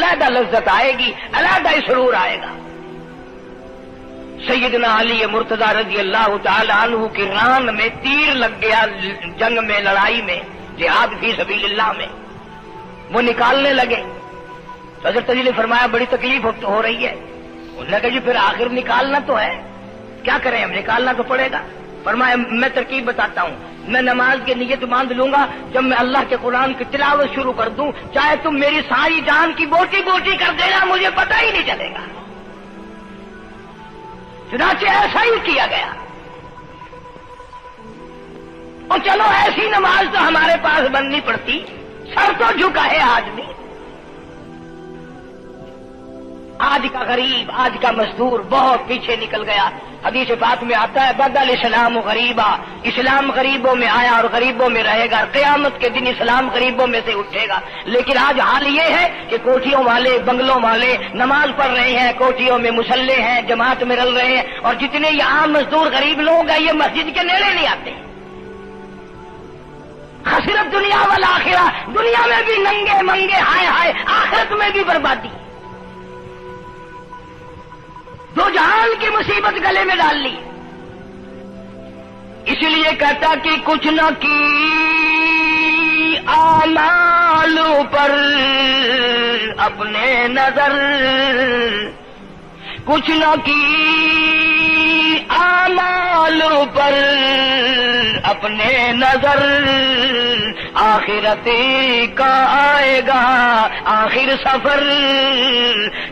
علیحدہ لذت آئے گی، علیحدہ سرور آئے گا۔ سیدنا علی مرتضی رضی اللہ تعالی عنہ کی ران میں تیر لگ گیا، جنگ میں، لڑائی میں، جہاد فی سبیل اللہ میں، وہ نکالنے لگے تو حضرت علی نے فرمایا بڑی تکلیف ہو رہی ہے۔ انہوں نے کہا جی پھر آخر نکالنا تو ہے، کیا کریں، ہم نکالنا تو پڑے گا۔ فرمایا میں ترکیب بتاتا ہوں، میں نماز کی نیت باندھ لوں گا، جب میں اللہ کے قرآن کی تلاوت شروع کر دوں، چاہے تم میری ساری جان کی بوٹی بوٹی کر دینا، مجھے پتہ ہی نہیں چلے گا۔ چنانچہ ایسا ہی کیا گیا۔ اور چلو ایسی نماز تو ہمارے پاس بننی پڑتی، سر تو جھکا ہے آدمی۔ آج کا غریب، آج کا مزدور بہت پیچھے نکل گیا۔ حدیث پاک میں آتا ہے بدل اسلام غریبا، اسلام غریبوں میں آیا اور غریبوں میں رہے گا، قیامت کے دن اسلام غریبوں میں سے اٹھے گا۔ لیکن آج حال یہ ہے کہ کوٹھیوں والے، بنگلوں والے نماز پڑھ رہے ہیں، کوٹھیوں میں مصلے ہیں، جماعت میں رل رہے ہیں، اور جتنے یہ عام مزدور غریب لوگ ہیں یہ مسجد کے نیڑے نہیں آتے۔ خسرت دنیا والآخرہ، دنیا میں بھی ننگے منگے، ہائے ہائے، آخرت میں بھی بربادی، دو جہان کی مصیبت گلے میں ڈال لی۔ اس لیے کہتا کہ کچھ نہ کی اعمال پر اپنے نظر، کچھ نہ کی اعمال پر اپنے نظر، آخرت کا آئے گا آخر سفر۔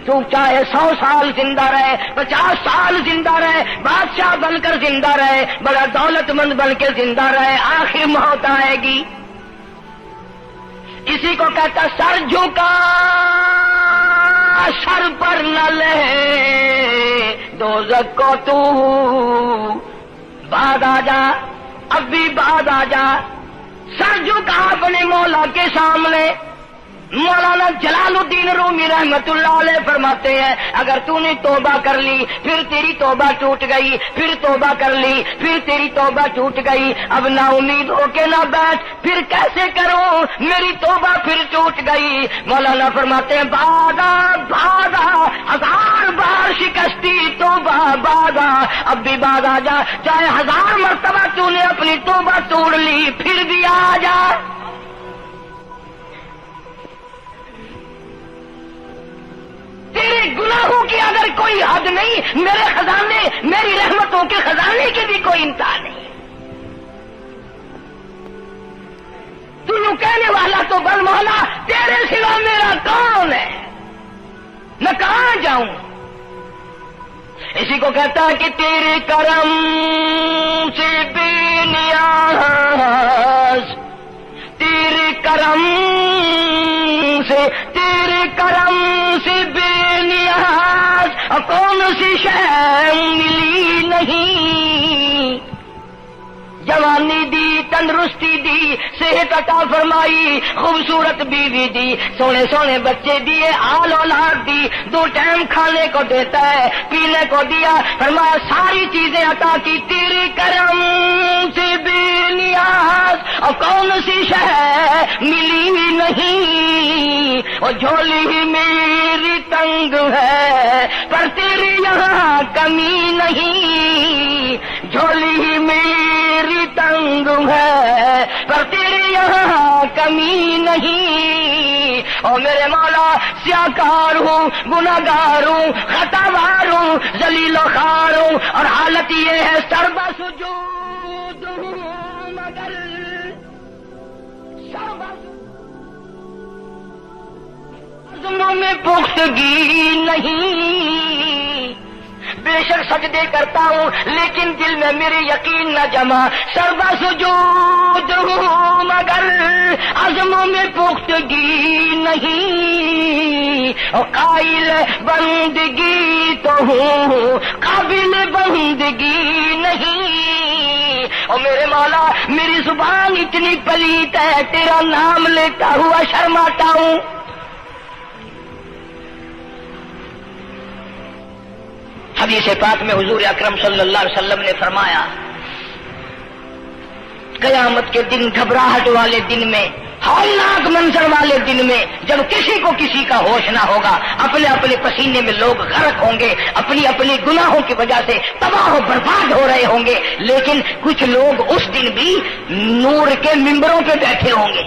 تو چاہے 100 سال زندہ رہے، 50 سال زندہ رہے، بادشاہ بن کر زندہ رہے، بڑا دولت مند بن کے زندہ رہے، آخر موت آئے گی۔ اسی کو کہتا سر جھکا سر پر نہ لے دوزخ کو تو، بعد آ جا، اب بھی بعد آ جا، سر جھکا اپنے مولا کے سامنے۔ مولانا جلال الدین رومی رحمت اللہ علیہ فرماتے ہیں اگر تو نے توبہ کر لی، پھر تیری توبہ ٹوٹ گئی، پھر توبہ کر لی، پھر تیری توبہ ٹوٹ گئی، اب نا امید ہو کے نہ بیٹھ، پھر کیسے کروں، میری توبہ پھر ٹوٹ گئی۔ مولانا فرماتے ہیں بادا بادا، 1000 بار شکستی توبہ بادا، اب بھی بعد آ جا، چاہے 1000 مرتبہ تو نے اپنی توبہ توڑ لی، پھر بھی آ جا۔ تیرے گناہوں کی اگر کوئی حد نہیں، میرے خزانے، میری رحمتوں کے خزانے کی بھی کوئی انتہا نہیں۔ تو یوں کہنے والا تو بل مولا تیرے سوا میرا کون ہے، میں کہاں جاؤں۔ اسی کو کہتا ہے کہ تیرے کرم سے بے نیاز، تیرے کرم سے، تیرے کرم سے بے نیاز، اور کون سی شے ملی نہیں۔ جوانی دی، تندرستی دی، صحت عطا فرمائی، خوبصورت بیوی دی، سونے سونے بچے دیے، آل اولاد دی، 2 ٹائم کھانے کو دیتا ہے، پینے کو دیا، فرمایا ساری چیزیں عطا کی، تیرے کرم سے بے نیاز، اور کون سی شے ملی نہیں۔ اور جھولی ہی میری تنگ ہے پر تیری یہاں کمی نہیں، جھولی ہی میری تنگ ہے پر تیری یہاں کمی نہیں۔ اور میرے مولا سیاکار ہوں، گناہگار ہوں، خطاوار ہوں، ذلیل و خوار ہوں، اور حالت یہ ہے سربا سجود ہوں مگر عزموں میں پختگی نہیں۔ بے شک سجدے کرتا ہوں لیکن دل میں میرے یقین نہ جمع، سربا سجود ہوں مگر عزموں میں پختگی نہیں۔ اور قائل بندگی تو ہوں، قابل بندگی نہیں۔ اور میرے مولا میری زبان اتنی پلیت ہے، تیرا نام لیتا ہوا شرماتا ہوں۔ حدیث پاک میں حضور اکرم صلی اللہ علیہ وسلم نے فرمایا قیامت کے دن، گھبراہٹ والے دن میں ہولناک منظر والے دن میں جب کسی کو کسی کا ہوش نہ ہوگا، اپنے اپنے پسینے میں لوگ غرق ہوں گے، اپنی اپنی گناہوں کی وجہ سے تباہ و برباد ہو رہے ہوں گے، لیکن کچھ لوگ اس دن بھی نور کے ممبروں پہ بیٹھے ہوں گے۔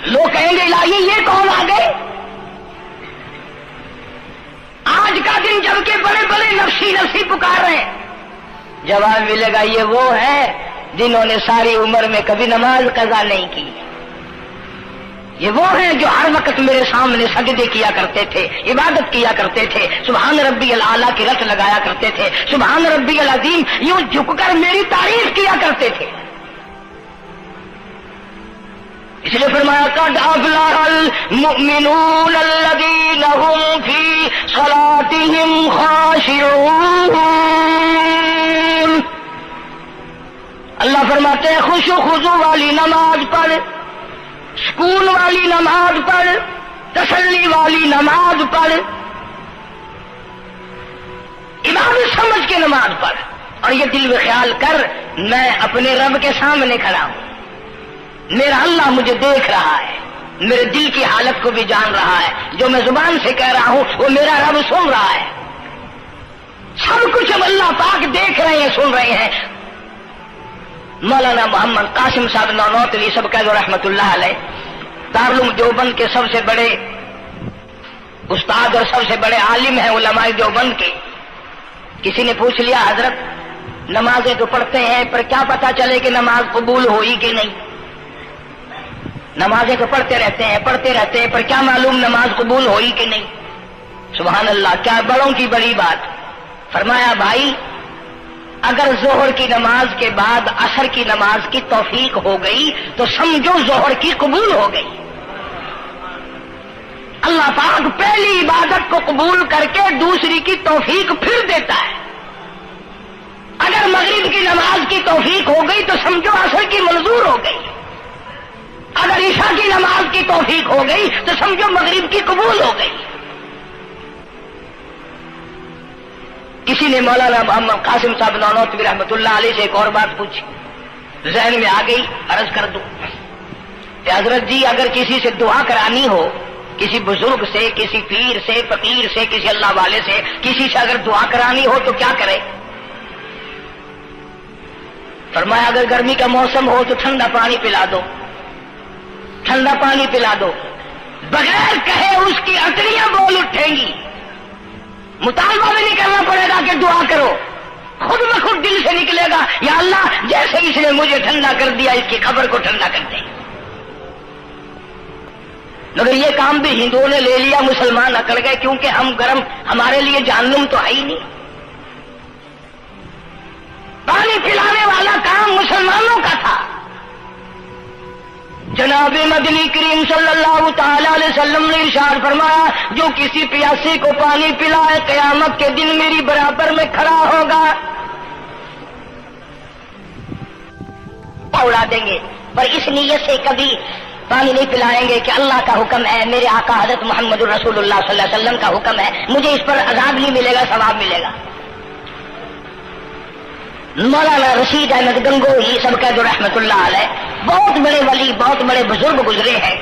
لوگ کہیں گے الہی یہ کون آ گئے؟ آج کا دن جب کہ بڑے بڑے نفسی نفسی پکار رہے ہیں، جواب ملے گا یہ وہ ہے جنہوں نے ساری عمر میں کبھی نماز قضا نہیں کی، یہ وہ ہیں جو ہر وقت میرے سامنے سجدے کیا کرتے تھے، عبادت کیا کرتے تھے، سبحان ربی الاعلیٰ کی رٹ لگایا کرتے تھے، سبحان ربی العظیم یوں جھک کر میری تعریف کیا کرتے تھے۔ اس لیے فرمایا قد افلح المؤمنون الذین هم فی صلاتهم خاشعون۔ اللہ فرماتے ہیں خوش و خضوع والی نماز پڑھ، سکون والی نماز پڑھ، تسلی والی نماز پڑھ، عبادت سمجھ کے نماز پڑھ، اور یہ دل میں خیال کر میں اپنے رب کے سامنے کھڑا ہوں، میرا اللہ مجھے دیکھ رہا ہے، میرے دل کی حالت کو بھی جان رہا ہے، جو میں زبان سے کہہ رہا ہوں وہ میرا رب سن رہا ہے، سب کچھ اب اللہ پاک دیکھ رہے ہیں، سن رہے ہیں۔ مولانا محمد قاسم صاحب نانوتوی سب کہہ دو رحمت اللہ علیہ، دارالعلوم دیوبند کے سب سے بڑے استاد اور سب سے بڑے عالم ہیں علماء دیوبند کے۔ کسی نے پوچھ لیا حضرت نمازیں تو پڑھتے ہیں پر کیا پتا چلے کہ نماز قبول ہوئی کہ نہیں؟ نمازیں تو پڑھتے رہتے ہیں پر کیا معلوم نماز قبول ہوئی کہ نہیں؟ سبحان اللہ، کیا بڑوں کی بڑی بات۔ فرمایا بھائی اگر ظہر کی نماز کے بعد عصر کی نماز کی توفیق ہو گئی تو سمجھو ظہر کی قبول ہو گئی۔ اللہ پاک پہلی عبادت کو قبول کر کے دوسری کی توفیق پھر دیتا ہے۔ اگر مغرب کی نماز کی توفیق ہو گئی تو سمجھو عصر کی منظور ہو گئی، اگر عشاء کی نماز کی توفیق ہو گئی تو سمجھو مغرب کی قبول ہو گئی۔ کسی نے مولانا محمد قاسم صاحب نانوتوی رحمۃ اللہ علیہ سے ایک اور بات پوچھی، ذہن میں آ گئی، عرض کر دوں کہ حضرت جی اگر کسی سے دعا کرانی ہو، کسی بزرگ سے، کسی پیر سے، فقیر سے، کسی اللہ والے سے، کسی سے اگر دعا کرانی ہو تو کیا کرے؟ فرمایا اگر گرمی کا موسم ہو تو ٹھنڈا پانی پلا دو، ٹھنڈا پانی پلا دو، بغیر کہے اس کی اٹریاں بول اٹھیں گی، مطالبہ بھی نہیں کرنا پڑے گا کہ دعا کرو، خود بخود دل سے نکلے گا یا اللہ جیسے اس نے مجھے ٹھنڈا کر دیا اس کی خبر کو ٹھنڈا کر دے۔ مگر یہ کام بھی ہندوؤں نے لے لیا، مسلمان اکڑ گئے کیونکہ ہم گرم، ہمارے لیے جہنم تو ہے ہی نہیں۔ پانی پلانے والا کام مسلمانوں کا تھا۔ جناب مدنی کریم صلی اللہ تعالی علیہ وسلم نے ارشاد فرمایا جو کسی پیاسے کو پانی پلائے قیامت کے دن میری برابر میں کھڑا ہوگا، اڑا دیں گے، پر اس نیت سے کبھی پانی نہیں پلائیں گے کہ اللہ کا حکم ہے، میرے آقا حضرت محمد الرسول اللہ صلی اللہ علیہ وسلم کا حکم ہے، مجھے اس پر عذاب نہیں ملے گا، ثواب ملے گا۔ مولانا رشید احمد گنگوہی سب کہہ دو رحمت اللہ علیہ، بہت بڑے ولی، بہت بڑے بزرگ گزرے ہیں۔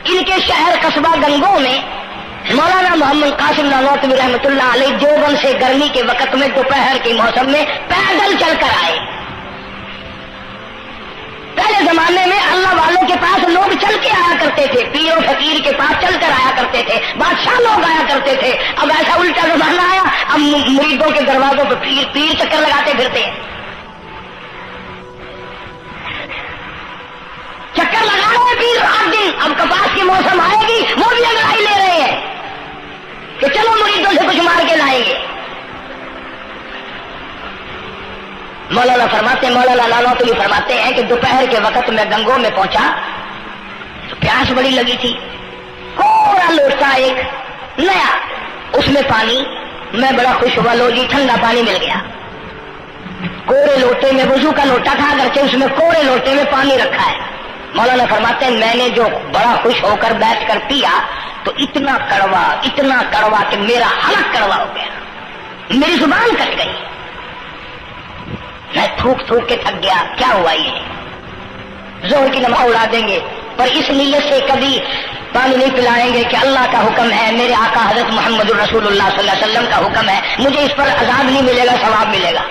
ان کے شہر قصبہ گنگو میں مولانا محمد قاسم نانوتوی رحمت اللہ علیہ دیوبند سے گرمی کے وقت میں دوپہر کے موسم میں پیدل چل کر آئے۔ پہلے زمانے میں اللہ والوں کے پاس لوگ چل کے آیا کرتے تھے، پیر و فقیر کے پاس چل کر آیا کرتے تھے، بادشاہ لوگ آیا کرتے تھے۔ اب ایسا الٹا زمانہ آیا، اب مریدوں کے دروازوں پہ پیر چکر لگاتے پھرتے ہیں، چکر لگا رہے ہیں پیر رات دن۔ اب کپاس کے موسم آئے گی وہ بھی لڑائی لے رہے ہیں کہ چلو مریدوں سے کچھ مار کے لائیں گے۔ مولانا نانوتوی فرماتے ہیں کہ دوپہر کے وقت میں گنگو میں پہنچا تو پیاس بڑی لگی تھی، کوڑا لوٹا ایک نیا، اس میں پانی، میں بڑا خوش ہوا، لو جی ٹھنڈا پانی مل گیا۔ کوڑے لوٹے میں، وضو کا لوٹا تھا اگرچہ اس میں کوڑے لوٹے میں پانی رکھا ہے۔ مولانا فرماتے ہیں میں نے جو بڑا خوش ہو کر بیٹھ کر پیا تو اتنا کڑوا کہ میرا حلق کڑوا ہو گیا، میری زبان کٹ گئی، میں تھوک کے تھک گیا۔ کیا ہوا یہ؟ ظہر کی نماز اڑا دیں گے، پر اس نیت سے کبھی پانی نہیں پلائیں گے کہ اللہ کا حکم ہے، میرے آقا حضرت محمد الرسول اللہ صلی اللہ علیہ وسلم کا حکم ہے، مجھے اس پر عذاب نہیں ملے گا، ثواب ملے گا۔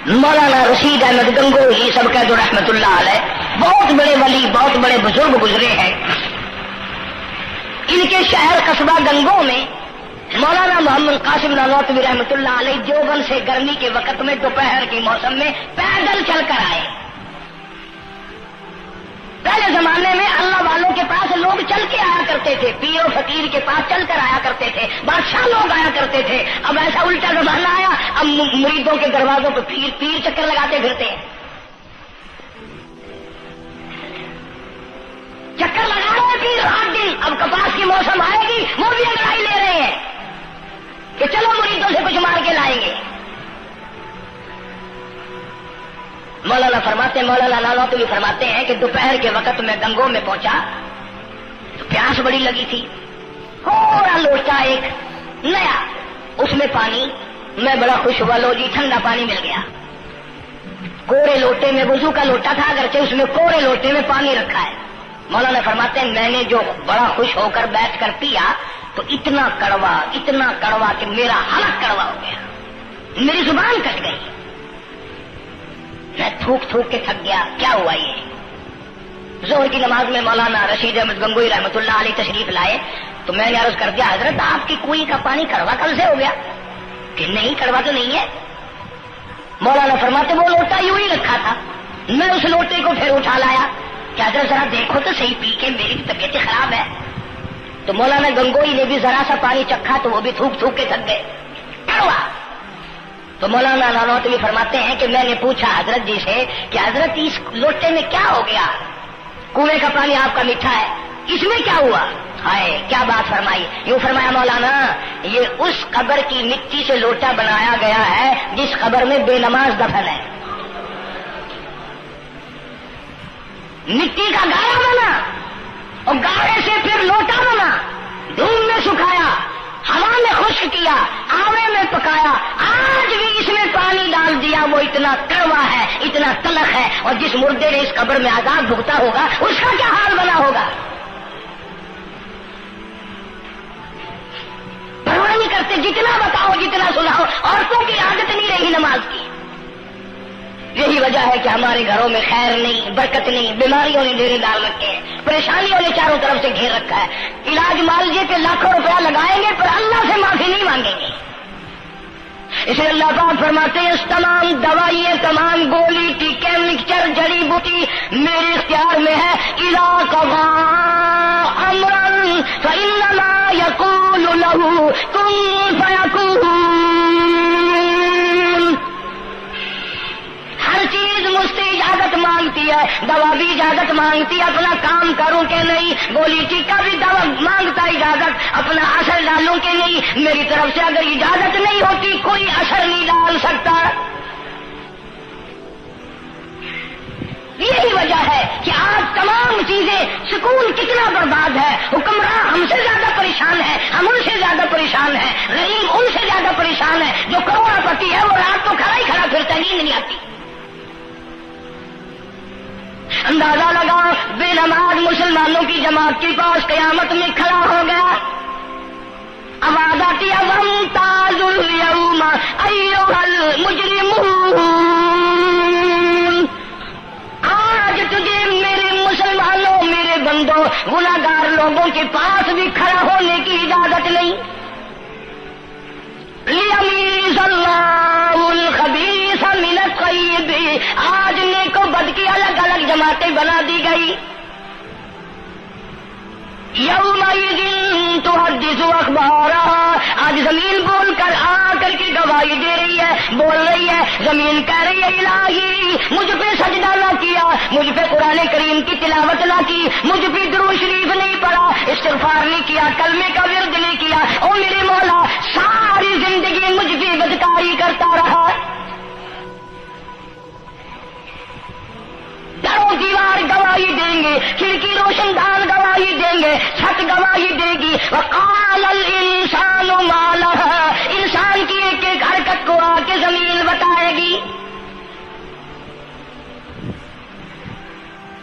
مولانا رشید احمد گنگوہی سب کہہ دو رحمت اللہ علیہ، بہت بڑے ولی، بہت بڑے بزرگ گزرے ہیں۔ ان کے شہر قصبہ گنگو میں مولانا محمد قاسم نانوتوی رحمت اللہ علیہ دیوبند سے گرمی کے وقت میں دوپہر کے موسم میں پیدل چل کر آئے۔ پہلے زمانے میں اللہ والوں کے پاس لوگ چل کے آیا کرتے تھے، پیر و فقیر کے پاس چل کر آیا کرتے تھے، بادشاہ لوگ آیا کرتے تھے۔ اب ایسا الٹا زمانہ آیا، اب مریدوں کے دروازوں پہ پیر چکر لگاتے پھرتے ہیں، چکر لگا رہے ہیں پیر رات دن۔ اب کپاس کی موسم آئے گی، وہ بھی انگڑائی لے رہے ہیں کہ چلو مریدوں سے کچھ مار کے لائیں گے۔ مولانا نانوتوی فرماتے ہیں کہ دوپہر کے وقت میں گنگو میں پہنچا تو پیاس بڑی لگی تھی، تھوڑا لوٹا ایک نیا، اس میں پانی، میں بڑا خوش ہوا، لو جی ٹھنڈا پانی مل گیا۔ کوڑے لوٹے میں، وضو کا لوٹا تھا اگرچہ، اس میں کوڑے لوٹے میں پانی رکھا ہے۔ مولانا فرماتے ہیں میں نے جو بڑا خوش ہو کر بیٹھ کر پیا تو اتنا کڑوا کہ میرا حلق کڑوا ہو گیا، میری زبان کٹ گئی، میں تھوک کے تھک گیا۔ کیا ہوا یہ؟ ظہر کی نماز میں مولانا رشید احمد گنگوئی رحمت اللہ علیہ تشریف لائے تو میں نے عرض کر دیا حضرت آپ کی کنویں کا پانی کڑوا کل سے ہو گیا؟ کہ نہیں کڑوا تو نہیں ہے۔ مولانا فرماتے وہ لوٹا یوں ہی رکھا تھا، میں اس لوٹے کو پھر اٹھا لایا کہ حضرت ذرا دیکھو تو صحیح پی کے، میری طبیعت خراب ہے۔ تو مولانا گنگوئی نے بھی ذرا سا پانی چکھا تو وہ بھی تھوک کے تھک گئے، کڑوا۔ تو مولانا نانوتوی فرماتے ہیں کہ میں نے پوچھا حضرت جی سے کہ حضرت اس لوٹے میں کیا ہو گیا؟ کنویں کا پانی آپ کا میٹھا ہے، اس میں کیا ہوا؟ ہائے کیا بات فرمائی! یوں فرمایا مولانا یہ اس قبر کی مٹی سے لوٹا بنایا گیا ہے جس قبر میں بے نماز دفن ہے۔ مٹی کا گاڑا بنا اور گاڑے سے پھر لوٹا بنا، دھوپ میں سکھایا، ہوا میں خشک کیا، آوے میں پکایا، آج بھی اس میں پانی ڈال دیا، وہ اتنا کڑوا ہے، اتنا تلخ ہے، اور جس مردے نے اس قبر میں عذاب بھگتا ہوگا اس کا کیا حال بنا ہوگا؟ پرواہ نہیں کرتے، جتنا بتاؤ جتنا سناؤ، عورتوں کی عادت نہیں رہی نماز کی۔ یہی وجہ ہے کہ ہمارے گھروں میں خیر نہیں، برکت نہیں، بیماریوں نے ڈیرے ڈال رکھے ہیں، پریشانیوں نے چاروں طرف سے گھیر رکھا ہے۔ علاج معالجے پہ لاکھوں روپیہ لگائیں گے پر اللہ سے معافی نہیں مانگیں گے۔ اسے اللہ پاک فرماتے ہیں اس تمام دوائیں، تمام گولی ٹیکے مکسچر جڑی بوٹی میرے اختیار میں ہے۔ اذا قضى امرا فانما يقول له كن فيكون۔ ہر چیز مجھ سے اجازت مانگتی ہے، دوا بھی اجازت مانگتی ہے اپنا کام کروں کہ نہیں، گولی ٹیکا بھی دوا مانگتا اجازت اپنا اثر ڈالوں کہ نہیں۔ میری طرف سے اگر اجازت نہیں ہوتی کوئی اثر نہیں ڈال سکتا۔ یہی وجہ ہے کہ آج تمام چیزیں، سکون کتنا برباد ہے، حکمراں ہم سے زیادہ پریشان ہے، ہم ان سے زیادہ پریشان ہیں، رحیم ان سے زیادہ پریشان ہے۔ جو کروڑ پتی ہے وہ رات کو کھڑا ہی کھڑا پھرتا، نیند نہیں آتی۔ اندازہ لگا بے نماز مسلمانوں کی جماعت کے پاس قیامت میں کھڑا ہو گیا، آواز آتی ہے وامتازوا اليوم ایھا المجرمون۔ آج تجھے میرے مسلمانوں، میرے بندوں، گناہگار لوگوں کے پاس بھی کھڑا ہونے کی اجازت نہیں۔ لیمیز اللہ الخبیث من الطیب، آج نیک و بد کی الگ الگ جماعتیں بنا دی گئی۔ یومئذ تحدث اخبارہا، آج زمین بول کر آ کر کے گواہی دے رہی ہے، بول رہی ہے، زمین کہہ رہی ہے الہی مجھ پہ سجدہ نہ کیا، مجھ پہ قرآن کریم کی تلاوت نہ کی، مجھ پہ درود شریف نہیں پڑھا، استغفار نہیں کیا، کلمے کا ورد نہیں کیا، او میرے مولا ساری زندگی مجھ پہ بدکاری کرتا رہا۔ دروں دیوار گواہی دیں گے، کھڑکی روشن دان گواہی دیں گے، چھت گواہی دے گی۔ وقال الانسان ما لها، انسان کی ایک ایک حرکت کو آ کے زمین بتائے گی۔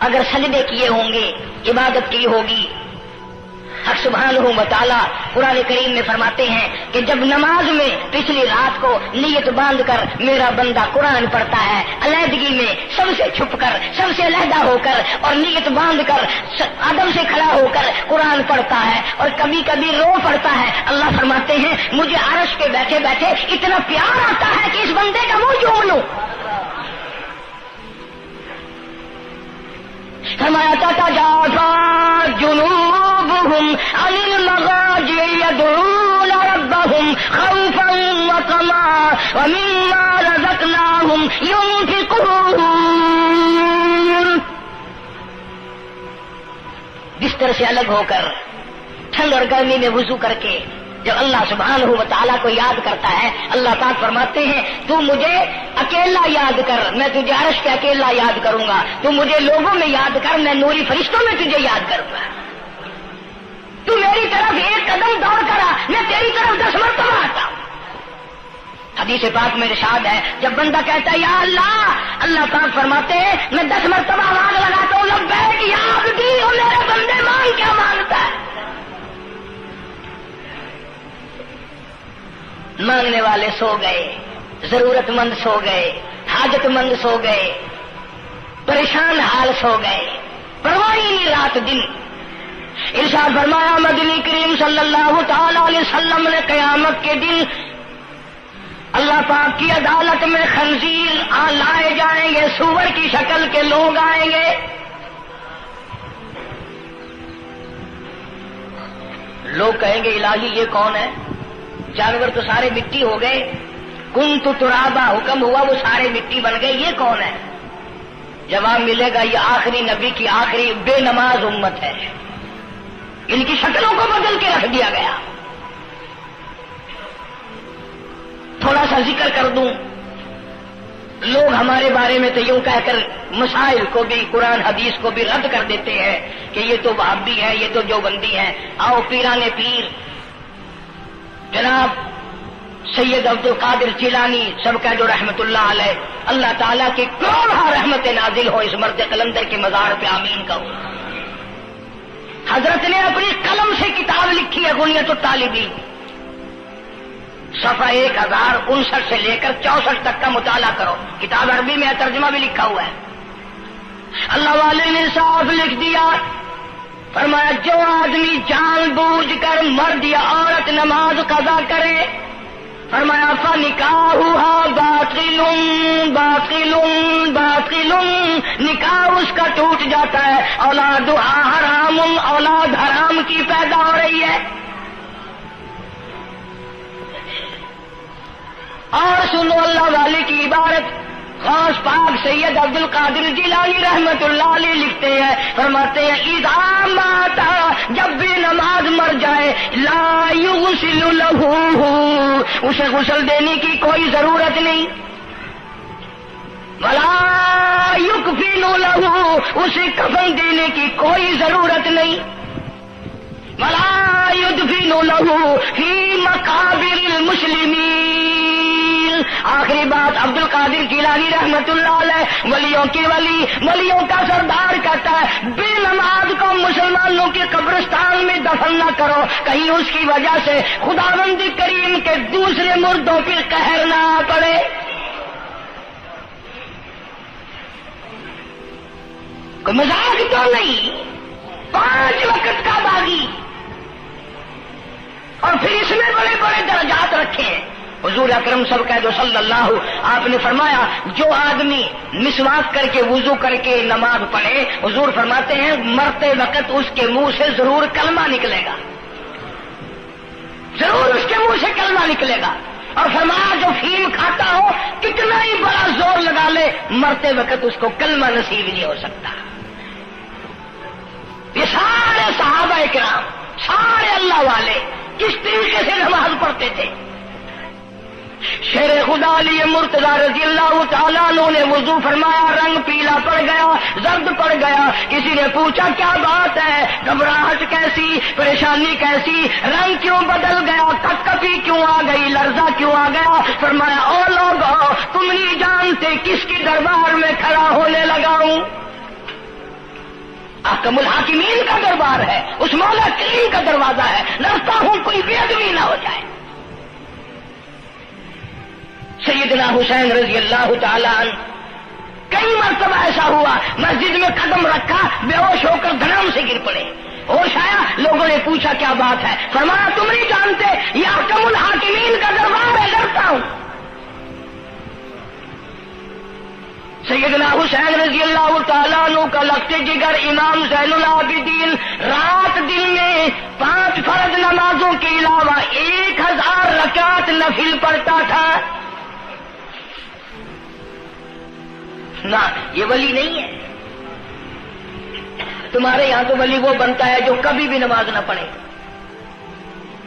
اگر سجدے کیے ہوں گے، عبادت کی ہوگی، حق سبحانہ و تعالی قرآن کریم میں فرماتے ہیں کہ جب نماز میں پچھلی رات کو نیت باندھ کر میرا بندہ قرآن پڑھتا ہے، علیحدگی میں سب سے چھپ کر، سب سے علیحدہ ہو کر اور نیت باندھ کر ادب سے کھڑا ہو کر قرآن پڑھتا ہے اور کبھی کبھی رو پڑھتا ہے، اللہ فرماتے ہیں مجھے عرش پہ بیٹھے بیٹھے اتنا پیار آتا ہے کہ اس بندے کا منہ چوم لوں۔ فرمایا تتجافى جنوبهم عن المضاجع يدعون ربهم خوفا وطمعا ومما رزقناهم ينفقون۔ بستر سے الگ ہو کر ٹھنڈ اور گرمی میں وضو کر کے جب اللہ سبحانہ و تعالیٰ کو یاد کرتا ہے، اللہ پاک فرماتے ہیں تو مجھے اکیلا یاد کر، میں تجھے عرش پہ اکیلا یاد کروں گا، تو مجھے لوگوں میں یاد کر، میں نوری فرشتوں میں تجھے یاد کروں گا، تو میری طرف ایک قدم دوڑ کرا، میں تیری طرف 10 مرتبہ آتا ہوں۔ حدیث پاک میں ارشاد ہے جب بندہ کہتا ہے یا اللہ، اللہ پاک فرماتے ہیں میں 10 مرتبہ آواز لگاتا ہوں لبیک یا عبدی، اور میرے بندے مانگ کیا مانگتا ہے؟ مانگنے والے سو گئے، ضرورت مند سو گئے، حاجت مند سو گئے، پریشان حال سو گئے، پرواہ ہی نہیں رات دن۔ ارشاد فرمایا مدنی کریم صلی اللہ تعالی علیہ وسلم نے قیامت کے دن اللہ پاک کی عدالت میں خنزیر لائے جائیں گے، سور کی شکل کے لوگ آئیں گے، لوگ کہیں گے الہی یہ کون ہے؟ جانور تو سارے مٹی ہو گئے، کنت ترابا حکم ہوا وہ سارے مٹی بن گئے، یہ کون ہے؟ جواب ملے گا یہ آخری نبی کی آخری بے نماز امت ہے، ان کی شکلوں کو بدل کے رکھ دیا گیا۔ تھوڑا سا ذکر کر دوں، لوگ ہمارے بارے میں تو یوں کہہ کر مسائل کو بھی، قرآن حدیث کو بھی رد کر دیتے ہیں کہ یہ تو وہابی ہے، یہ تو دیوبندی ہے۔ آؤ پیران پیر جناب سید عبد القادر جیلانی سب کا جو رحمت اللہ علیہ، اللہ تعالیٰ کی کروڑہ رحمت نازل ہو اس مرد قلندر کے مزار پہ، آمین کہو۔ حضرت نے اپنی قلم سے کتاب لکھی ہے غنیت الطالبین، صفحہ 1059 سے لے کر 64 تک کا مطالعہ کرو، کتاب عربی میں ہے، ترجمہ بھی لکھا ہوا ہے۔ اللہ والے نے صاف لکھ دیا، فرمایا جو آدمی جان بوجھ کر مرد یا عورت نماز قضا کرے، فرمایا فنکاحها باطل باطل باطل، نکاح اس کا ٹوٹ جاتا ہے، اولادها حرام، اولاد حرام کی پیدا ہو رہی ہے۔ اور سنو اللہ والے کی عبارت، خاص پاک سید عبد القادر جیلانی رحمت اللہ علیہ لکھتے ہیں، فرماتے ہیں اذا مات، جب بھی نماز مر جائے، لا یغسل لہ، اسے غسل دینے کی کوئی ضرورت نہیں، ولا یکفن لہ، اسے کفن دینے کی کوئی ضرورت نہیں، ولا یدفن لہ فی مقابر المسلمین۔ آخری بات عبد القادر جیلانی رحمت اللہ علیہ، ولیوں کی ولی، ولیوں کا سردار کہتا ہے بے نماز کو مسلمانوں کے قبرستان میں دفن نہ کرو، کہیں اس کی وجہ سے خداوند کریم کے دوسرے مردوں پر قہر نہ پڑے۔ کوئی مذاق تو نہیں، 5 وقت کا باغی، اور پھر اس میں بڑے بڑے درجات رکھے ہیں۔ حضور اکرم صلی اللہ آپ نے فرمایا جو آدمی مسواک کر کے وضو کر کے نماز پڑھے، حضور فرماتے ہیں مرتے وقت اس کے منہ سے ضرور کلمہ نکلے گا، ضرور اس کے منہ سے کلمہ نکلے گا۔ اور فرمایا جو فیم کھاتا ہو کتنا ہی بڑا زور لگا لے، مرتے وقت اس کو کلمہ نصیب نہیں ہو سکتا۔ یہ سارے صحابہ کرام، سارے اللہ والے کس طریقے سے نماز پڑھتے تھے۔ شیر خدا علی مرتضی رضی اللہ تعالیٰ عنہ نے وضو فرمایا، رنگ پیلا پڑ گیا، زرد پڑ گیا، کسی نے پوچھا کیا بات ہے، گھبراہٹ کیسی، پریشانی کیسی، رنگ کیوں بدل گیا، کپکپی کیوں آ گئی، لرزہ کیوں آ گیا؟ فرمایا او لوگو تم نہیں جانتے کس کی دربار میں کھڑا ہونے لگا ہوں، احکم الحاکمین کا دربار ہے، اس مولا کریم کا دروازہ ہے، ڈرتا ہوں کوئی بے ادبی نہ ہو جائے۔ سیدنا حسین رضی اللہ تعالی عنہ کئی مرتبہ ایسا ہوا مسجد میں قدم رکھا، بے ہوش ہو کر دھڑام سے گر پڑے، ہوش آیا، لوگوں نے پوچھا کیا بات ہے، فرمایا تم نہیں جانتے یہ احکم الحاکمین کا دربار ہے، ڈرتا ہوں۔ سیدنا حسین رضی اللہ تعالیٰ عنہ کا لخت جگر امام زین العابدین رات دن میں 5 فرض نمازوں کے علاوہ 1000 رکعت نفل پڑھتا تھا۔ نہ یہ ولی نہیں ہے، تمہارے یہاں تو ولی وہ بنتا ہے جو کبھی بھی نماز نہ پڑھے۔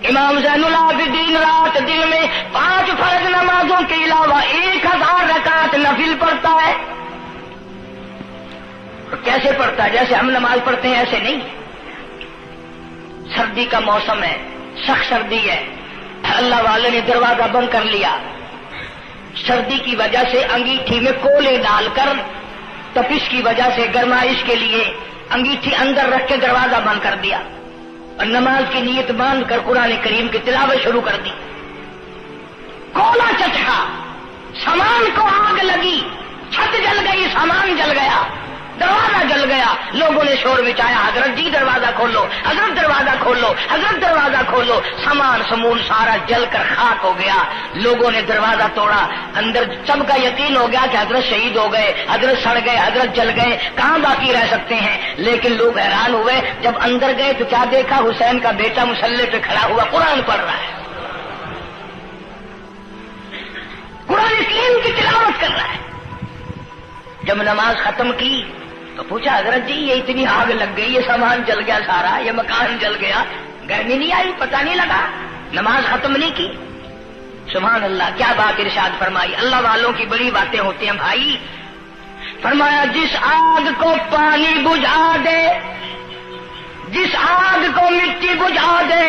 امام زین العابدین رات دن میں 5 فرض نمازوں کے علاوہ 1000 رکعت نفل پڑھتا ہے۔ کیسے پڑھتا ہے؟ جیسے ہم نماز پڑھتے ہیں ایسے نہیں، سردی کا موسم ہے، سخت سردی ہے، اللہ والے نے دروازہ بند کر لیا، سردی کی وجہ سے انگیٹھی میں کولے ڈال کر، تپش کی وجہ سے گرمائش کے لیے انگیٹھی اندر رکھ کے دروازہ بند کر دیا اور نماز کی نیت باندھ کر قرآن کریم کی تلاوت شروع کر دی۔ کولا چچا، سامان کو آگ لگی، چھت جل گئی، سامان جل گیا، دروازہ جل گیا، لوگوں نے شور مچایا، حضرت جی دروازہ کھولو، حضرت دروازہ کھولو، حضرت دروازہ کھولو، سامان سمون سارا جل کر خاک ہو گیا۔ لوگوں نے دروازہ توڑا، اندر سب کا یقین ہو گیا کہ حضرت شہید ہو گئے، حضرت سڑ گئے، حضرت جل گئے، کہاں باقی رہ سکتے ہیں۔ لیکن لوگ حیران ہوئے، جب اندر گئے تو کیا دیکھا؟ حسین کا بیٹا مصلی پہ کھڑا ہوا قرآن پڑھ رہا ہے، قرآن کریم کی تلاوت کر رہا ہے۔ جب نماز ختم کی تو پوچھا حضرت جی یہ اتنی آگ لگ گئی، یہ سامان جل گیا سارا، یہ مکان جل گیا، گرمی نہیں آئی، پتہ نہیں لگا، نماز ختم نہیں کی؟ سبحان اللہ، کیا بات ارشاد فرمائی۔ اللہ والوں کی بڑی باتیں ہوتی ہیں بھائی۔ فرمایا جس آگ کو پانی بجھا دے، جس آگ کو مٹی بجھا دے،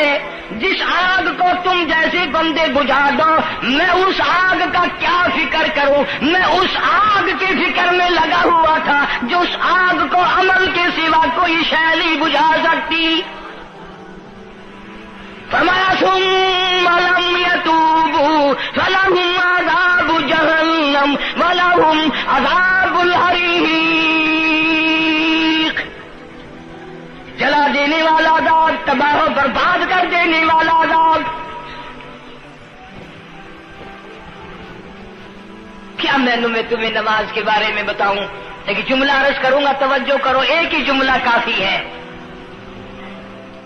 جس آگ کو تم جیسے بندے بجھا دو، میں اس آگ کا کیا فکر کروں؟ میں اس آگ کی فکر میں لگا ہوا تھا جو اس آگ کو عمل کے سوا کوئی شے نہیں بجھا سکتی۔ فرمایا ثم لم يتوبوا فلهم عذاب جہنم ولهم عذاب الحریق۔ جلا دینے والا عذاب، تباہ و برباد کر دینے والا عذاب۔ کیا میں تمہیں نماز کے بارے میں بتاؤں، لیکن جملہ عرض کروں گا، توجہ کرو، ایک ہی جملہ کافی ہے،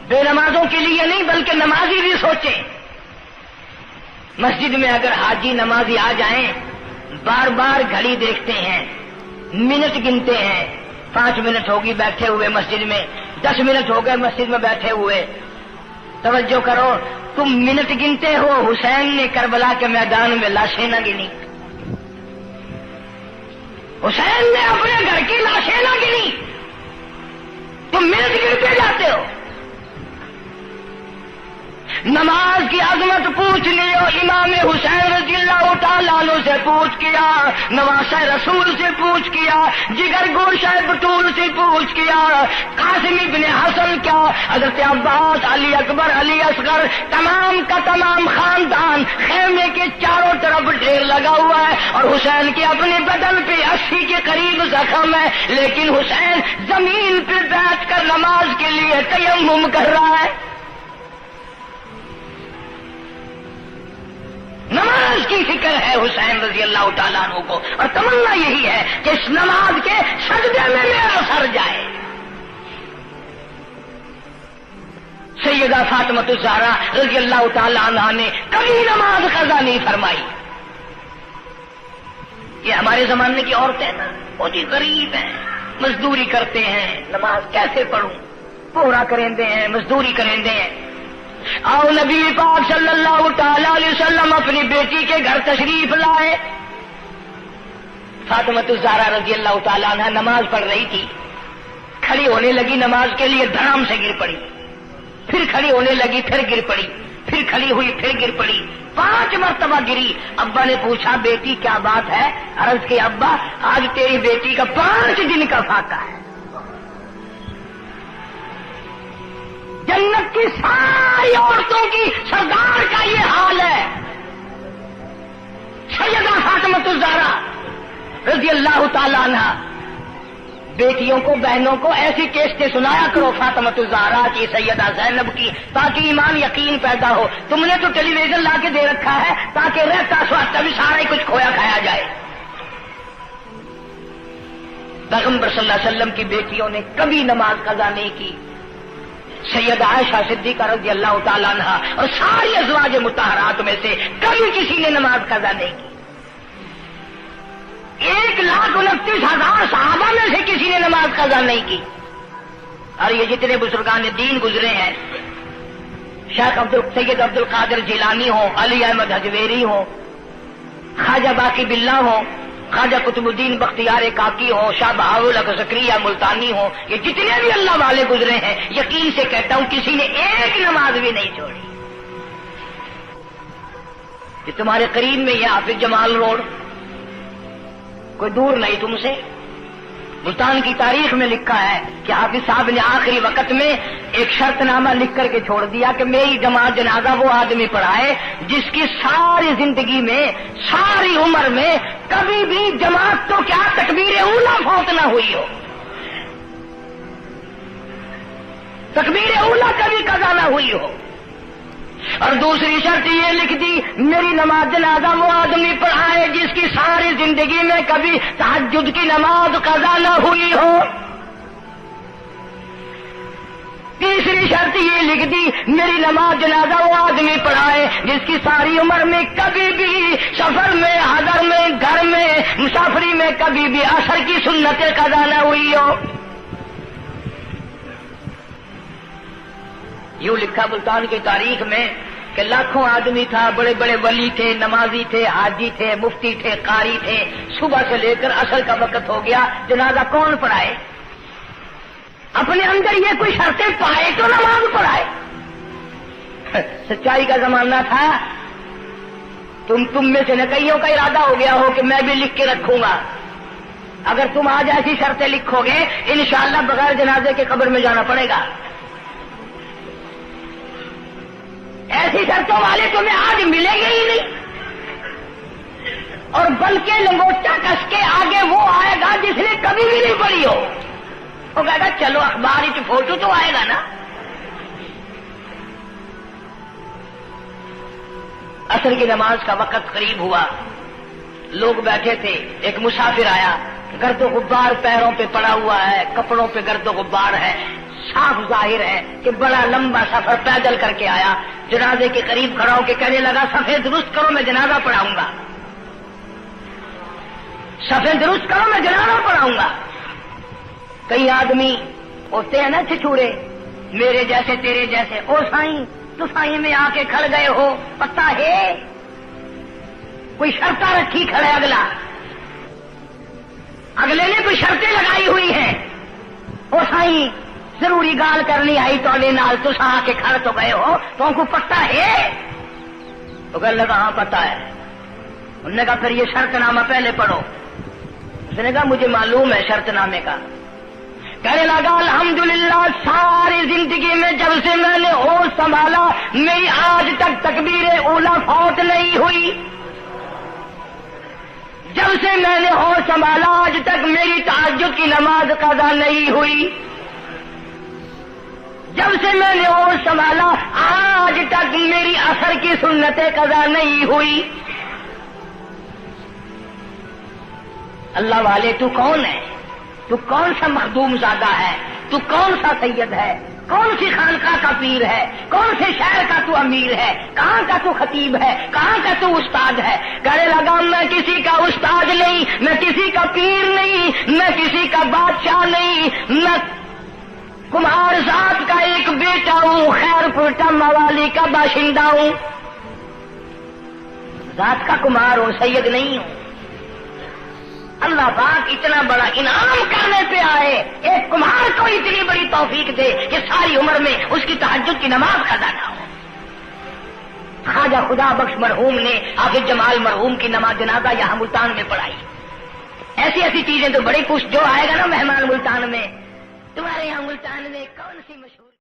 بے نمازوں کے لیے نہیں بلکہ نمازی بھی سوچیں۔ مسجد میں اگر حاجی نمازی آ جائیں، بار بار گھڑی دیکھتے ہیں، منٹ گنتے ہیں، 5 منٹ ہوگی بیٹھے ہوئے مسجد میں، 10 منٹ ہو گئے مسجد میں بیٹھے ہوئے۔ توجہ کرو، تم منٹ گنتے ہو، حسین نے کربلا کے میدان میں لاشیں نہ گنی، حسین نے اپنے گھر کی لاشیں نہ گنی، تم منٹ گنتے جاتے ہو۔ نماز کی عظمت پوچھ لیو، امام حسین رضی اللہ تعالیٰ عنہ سے پوچھ کیا، نواسہ رسول سے پوچھ کیا، جگر گوشہ بطول سے پوچھ کیا، قاسم ابن حسن کیا، حضرت عباس، علی اکبر، علی اصغر، تمام کا تمام خاندان خیمے کے چاروں طرف ڈھیر لگا ہوا ہے، اور حسین کے اپنے بدن پہ 80 کے قریب زخم ہے، لیکن حسین زمین پہ بیٹھ کر نماز کے لیے تیمم کر رہا ہے۔ نماز کی فکر ہے حسین رضی اللہ تعالیٰ عنہ کو، اور تمنا یہی ہے کہ اس نماز کے سجدے میں میرا سر جائے۔ سیدہ فاطمہ الزہرا رضی اللہ تعالیٰ عنہ نے کبھی نماز قضا نہیں فرمائی۔ یہ ہمارے زمانے کی عورتیں نا، وہ جی غریب ہیں، مزدوری کرتے ہیں، نماز کیسے پڑھوں، پورا کریں ہیں، مزدوری کریں ہیں۔ آؤ نبی پاک صلی اللہ تعالی علیہ وسلم اپنی بیٹی کے گھر تشریف لائے۔ فاطمہ الزہرا رضی اللہ تعالیٰ عنہ نماز پڑھ رہی تھی، کھڑی ہونے لگی نماز کے لیے، دھڑام سے گر پڑی، پھر کھڑی ہونے لگی، پھر گر پڑی، پھر کھڑی ہوئی، پھر گر پڑی، 5 مرتبہ گری۔ ابا نے پوچھا بیٹی کیا بات ہے؟ عرض کی ابا آج تیری بیٹی کا 5 دن کا فاقہ ہے، امت کی ساری عورتوں کی سردار کا یہ حال ہے. سیدہ فاطمۃ الزہرا رضی اللہ تعالیٰ عنہ. بیٹیوں کو بہنوں کو ایسی کیسٹیں سنایا کرو فاطمۃ الزہرا کی, سیدہ زینب کی, تاکہ ایمان یقین پیدا ہو. تم نے تو ٹیلی ویژن لا کے دے رکھا ہے تاکہ رہتا سوچتا بھی سارا ہی کچھ کھویا کھایا جائے. پیغمبر صلی اللہ علیہ وسلم کی بیٹیوں نے کبھی نماز قضا نہیں کی. سیدہ عائشہ صدیقہ رضی اللہ تعالیٰ عنہ اور ساری ازواج مطہرات میں سے کبھی کسی نے نماز قضا نہیں کی. 1,29,000 صحابہ میں سے کسی نے نماز قضا نہیں کی. اور یہ جتنے بزرگان دین گزرے ہیں, شیخ سید عبد القادر جیلانی ہو, علی احمد حجویری ہو, خواجہ باقی باللہ ہو, خواجہ قطب الدین بختیار کاکی ہو, شاہ بہاول زکریا ملتانی ہو, یہ جتنے بھی اللہ والے گزرے ہیں یقین سے کہتا ہوں کسی نے ایک نماز بھی نہیں چھوڑی. کہ تمہارے قریب میں یہ حافظ جمال روڈ کوئی دور نہیں تم سے, ملتان کی تاریخ میں لکھا ہے کہ حافظ صاحب نے آخری وقت میں ایک شرط نامہ لکھ کر کے چھوڑ دیا کہ میری جماعت جنازہ وہ آدمی پڑھائے جس کی ساری زندگی میں ساری عمر میں کبھی بھی جماعت تو کیا تکبیر اولا فوت نہ ہوئی ہو, تکبیر اولا کبھی قضا نہ ہوئی ہو. اور دوسری شرط یہ لکھ دی میری نماز جنازہ وہ آدمی پڑھائے جس کی ساری زندگی میں کبھی تہجد کی نماز قضا نہ ہوئی ہو. تیسری شرط یہ لکھ دی میری نماز جنازہ وہ آدمی پڑھائے جس کی ساری عمر میں کبھی بھی سفر میں, حضر میں, گھر میں, مسافری میں کبھی بھی عصر کی سنت قضا نہ ہوئی ہو. یوں لکھا ملتان کی تاریخ میں کہ لاکھوں آدمی تھا, بڑے بڑے ولی تھے, نمازی تھے, حاجی تھے, مفتی تھے, قاری تھے. صبح سے لے کر عصر کا وقت ہو گیا, جنازہ کون پڑھائے؟ اپنے اندر یہ کوئی شرطیں پائے تو نماز پڑھائے. سچائی کا زمانہ تھا. تم میں سے نہ کئیوں کا ارادہ ہو گیا ہو کہ میں بھی لکھ کے رکھوں گا. اگر تم آج ایسی شرطیں لکھو گے انشاءاللہ بغیر جنازے کے قبر میں جانا پڑے گا. ایسی شرطوں والے تمہیں آج ملیں گے ہی نہیں. اور بلکہ لنگوٹا کس کے آگے وہ آئے گا جس نے کبھی بھی نہیں پڑھی ہو. وہ کہے گا چلو اخبار کی فوٹو تو آئے گا نا. عصر کی نماز کا وقت قریب ہوا, لوگ بیٹھے تھے, ایک مسافر آیا, گرد و غبار پیروں پہ پڑا ہوا ہے, کپڑوں پہ گرد و غبار ہے, صاف ظاہر ہے کہ بڑا لمبا سفر پیدل کر کے آیا. جنازے کے قریب کھڑا ہو کے کہنے لگا صفیں درست کرو میں جنازہ پڑھاؤں گا, صفیں درست کرو میں جنازہ پڑھاؤں گا. کئی آدمی ہوتے ہیں نا چھچورے, میرے جیسے تیرے جیسے, او سائیں تو سائیں میں آ کے کھڑ گئے ہو, پتہ ہے کوئی شرطیں رکھی کھڑے, اگلے نے کوئی شرطیں لگائی ہوئی ہیں. او سائیں ضروری گال کرنی آئی تو نال تو آ کے کھڑ تو گئے ہو, تو ان کو پتہ ہے؟ تو کہنے لگا ہاں پتہ ہے. انہوں نے کہا پھر یہ شرط نامہ پہلے پڑھو. اس نے کہا مجھے معلوم ہے شرط نامے کا. کہنے لگا الحمدللہ ساری زندگی میں جب سے میں نے ہوش سنبھالا میری آج تک تکبیر اولا فوت نہیں ہوئی. جب سے میں نے ہوش سنبھالا آج تک میری تہجد کی نماز قضا نہیں ہوئی. جب سے میں نے ہوش سنبھالا آج تک میری عصر کی سنت قضا نہیں ہوئی. اللہ والے تو کون ہے؟ تو کون سا مخدوم زادہ ہے؟ تو کون سا سید ہے؟ کون سی خانقاہ کا پیر ہے؟ کون سے شہر کا تو امیر ہے؟ کہاں کا تو خطیب ہے؟ کہاں کا تو استاد ہے؟ کہنے لگا میں کسی کا استاد نہیں, میں کسی کا پیر نہیں, میں کسی کا بادشاہ نہیں, میں کمہار ذات کا ایک بیٹا ہوں, خیر پورٹا موالی کا باشندہ ہوں, ذات کا کمہار ہوں, سید نہیں ہوں. اللہ پاک اتنا بڑا انعام کرنے پہ آئے, ایک کمہار کو اتنی بڑی توفیق دے کہ ساری عمر میں اس کی تہجد کی نماز قضا نہ ہو. خواجہ خدا بخش مرحوم نے حافظ جمال مرحوم کی نماز جنازہ یہاں ملتان میں پڑھائی. ایسی ایسی چیزیں تو بڑی کچھ جو آئے گا نا مہمان ملتان میں, تمہارے یہاں ملتان میں کون سی مشہور